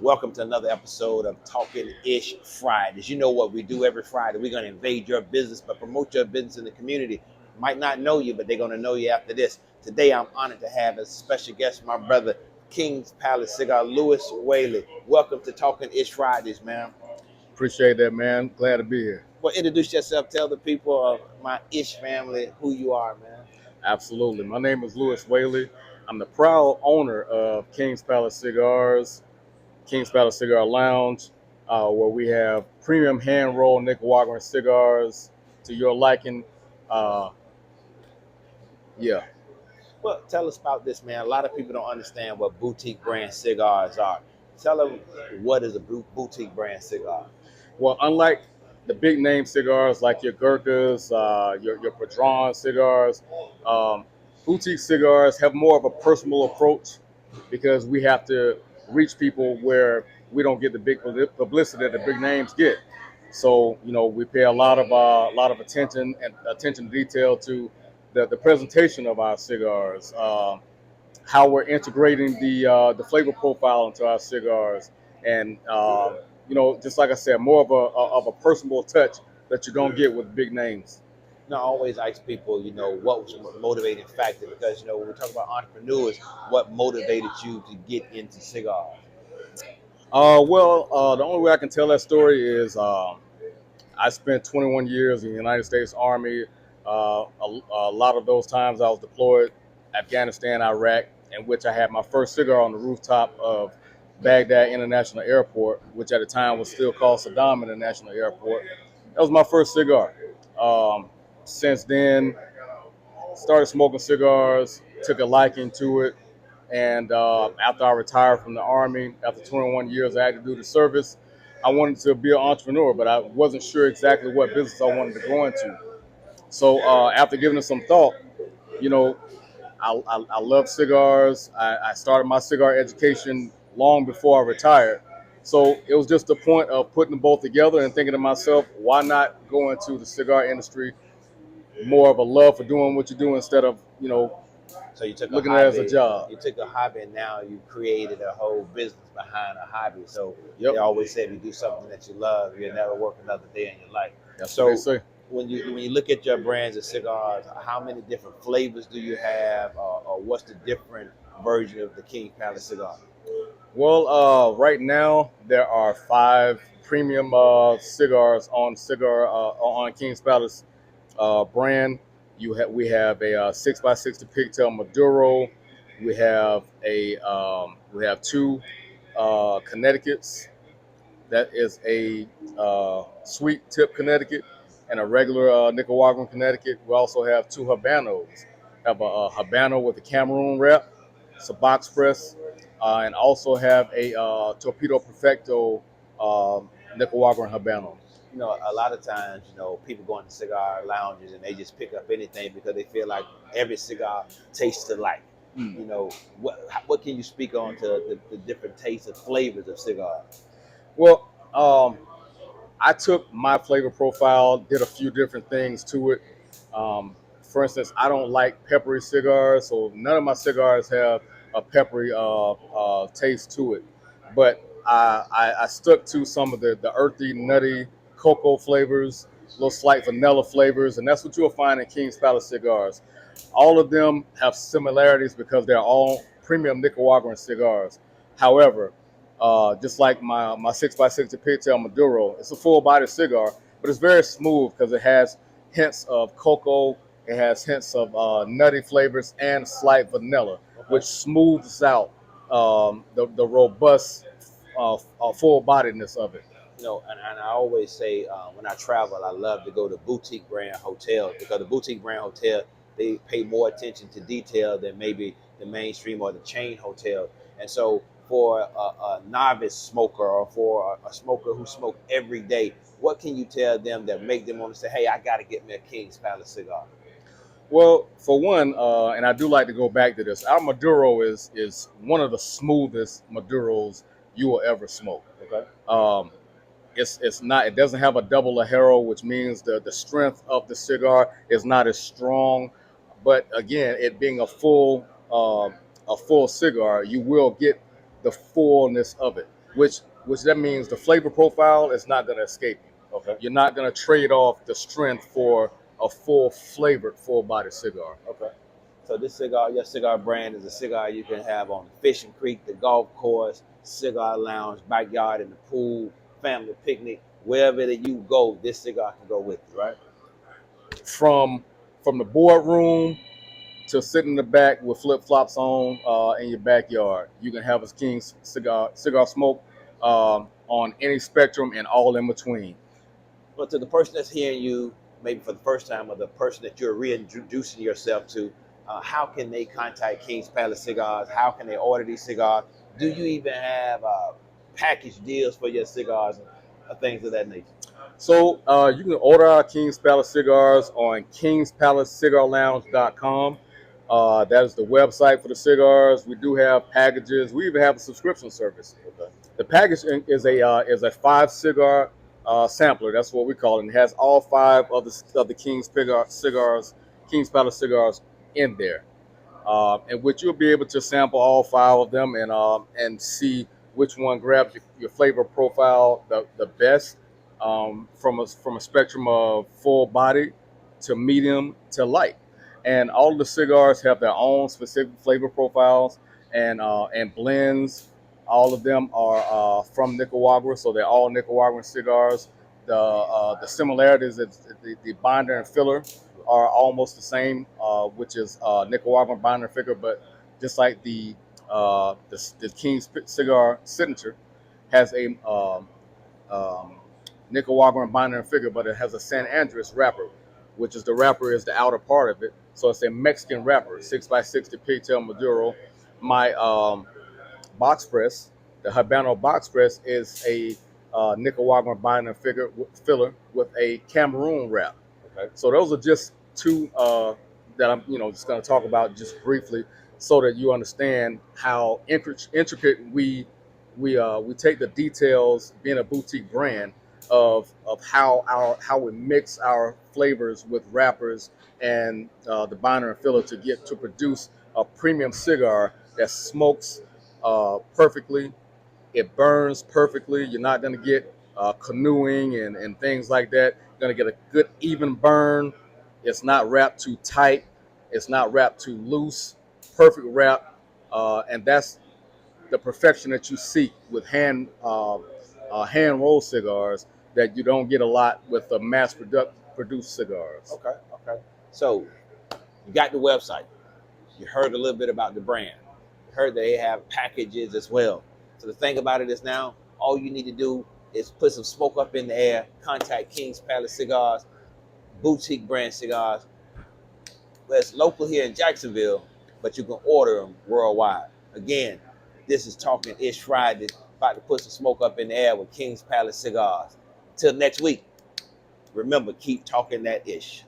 Welcome to another episode of Talking Ish Fridays. You know what we do every Friday. We're going to invade your business, but promote your business in the community. Might not know you, but they're going to know you after this. Today, I'm honored to have as a special guest my brother, King's Palace Cigar, Louis Whaley. Welcome to Talking Ish Fridays, man. Appreciate that, man. Glad to be here. Well, introduce yourself. Tell the people of my Ish family who you are, man. Absolutely. My name is Louis Whaley. I'm the proud owner of King's Palace Cigars, King's Palace Cigar Lounge, where we have premium hand-rolled Nicaraguan cigars to your liking. Uh, yeah. Well, tell us about this, man. A lot of people don't understand what boutique brand cigars are. Tell them what is a boutique brand cigar. Well, unlike the big name cigars like your Gurkhas, your Padron cigars, um, boutique cigars have more of a personal approach because we have to reach people where we don't get the big publicity that the big names get. So we pay a lot of attention to detail to the presentation of our cigars, how we're integrating the flavor profile into our cigars, and just like I said, more of a personal touch that you don't get with big names. I always ask people, what was the motivating factor? Because, when we talk about entrepreneurs, what motivated you to get into cigars? The only way I can tell that story is I spent 21 years in the United States Army. A lot of those times I was deployed, Afghanistan, Iraq, in which I had my first cigar on the rooftop of Baghdad International Airport, which at the time was still called Saddam International Airport. That was my first cigar. Um, since then, started smoking cigars, took a liking to it, and after I retired from the Army, after 21 years of active duty service, I wanted to be an entrepreneur, but I wasn't sure exactly what business I wanted to go into. So after giving it some thought, you know, I love cigars. I started my cigar education long before I retired. So it was just the point of putting them both together and thinking to myself, why not go into the cigar industry, more of a love for doing what you do instead of, So you took a looking at it as a hobby, job. and now you created a whole business behind a hobby. So they Yep, always say if you do something that you love, you'll never work another day in your life. that's what they So say. when you look at your brands of cigars, how many different flavors do you have, or what's the different version of the King Palace cigar? Well, right now there are five premium cigars on King's Palace brand. We have a 6x60 pigtail Maduro. We have two Connecticut's. That is a sweet tip Connecticut and a regular Nicaraguan Connecticut. We also have two Habanos. Have a Habano with a Cameroon wrap. It's a box press, and also have a Torpedo Perfecto Nicaraguan Habano. A lot of times, people go into cigar lounges and they just pick up anything because they feel like every cigar tastes alike. Mm. You know, what can you speak on to the different tastes and flavors of cigars? Well, I took my flavor profile, did a few different things to it. For instance, I don't like peppery cigars, so none of my cigars have a peppery taste to it. But I stuck to some of the earthy, nutty cocoa flavors, little slight vanilla flavors, and that's what you'll find in King's Palace cigars. All of them have similarities because they're all premium Nicaraguan cigars. However, just like my 6x60 Pigtail Maduro, it's a full body cigar, but it's very smooth because it has hints of cocoa, it has hints of nutty flavors and slight vanilla, Okay. which smooths out the robust full bodiness of it. And I always say when I travel, I love to go to boutique brand hotels because the boutique brand hotel they pay more attention to detail than maybe the mainstream or the chain hotel. And so for a novice smoker or for a smoker who smokes every day, what can you tell them that make them want to say, "Hey, I got to get me a King's Palace cigar"? Well, for one, and I do like to go back to this, our Maduro is one of the smoothest Maduros you will ever smoke. Okay. Um, it's not, it doesn't have a double Ajero, which means the strength of the cigar is not as strong. But again, it being a full cigar, you will get the fullness of it. which that means the flavor profile is not going to escape you. Okay. You're not going to trade off the strength for a full flavored, full bodied cigar. Okay. So this cigar, your cigar brand is a cigar you can have on the fishing creek, the golf course, cigar lounge, backyard, in the pool, family picnic, wherever that you go, this cigar can go with you, right? From the boardroom to sitting in the back with flip flops on in your backyard, you can have a King's cigar smoke on any spectrum and all in between. But to the person that's hearing you, maybe for the first time, or the person that you're reintroducing yourself to, how can they contact King's Palace Cigars? How can they order these cigars? Do you even have package deals for your cigars and things of that nature? So you can order our King's Palace cigars on kingspalacecigarlounge.com. That is the website for the cigars. We do have packages. We even have a subscription service. Okay. The package is a 5 cigar sampler. That's what we call it. And it has all 5 of the King's cigars, King's Palace cigars in there, in which you'll be able to sample all 5 of them and see which one grabs your flavor profile the best, from a spectrum of full body to medium to light. And all of the cigars have their own specific flavor profiles and blends. All of them are from Nicaragua, so they're all Nicaraguan cigars. The similarities is the binder and filler are almost the same, which is Nicaraguan binder and filler, but just like the King's cigar signature has a Nicaraguan binder and figure, but it has a San Andres wrapper, which is the wrapper is the outer part of it. So it's a Mexican wrapper, 6x60 pigtail Maduro. My box press, the Habano box press, is a Nicaraguan binder and filler with a Cameroon wrap. Okay. So those are just 2 that I'm just going to talk about just briefly, so that you understand how intricate we take the details, being a boutique brand, of how we mix our flavors with wrappers and the binder and filler to produce a premium cigar that smokes perfectly. It burns perfectly. You're not going to get canoeing and things like that. You're going to get a good even burn. It's not wrapped too tight. It's not wrapped too loose. Perfect wrap, and that's the perfection that you seek with hand rolled cigars that you don't get a lot with the produced cigars. Okay. Okay. So you got the website. You heard a little bit about the brand. You heard that they have packages as well. So the thing about it is now, all you need to do is put some smoke up in the air, contact King's Palace Cigars, boutique brand cigars. Well, it's local here in Jacksonville, but you can order them worldwide. Again, this is Talking Ish Friday, about to put some smoke up in the air with King's Palace Cigars. Until next week, remember, keep talking that ish.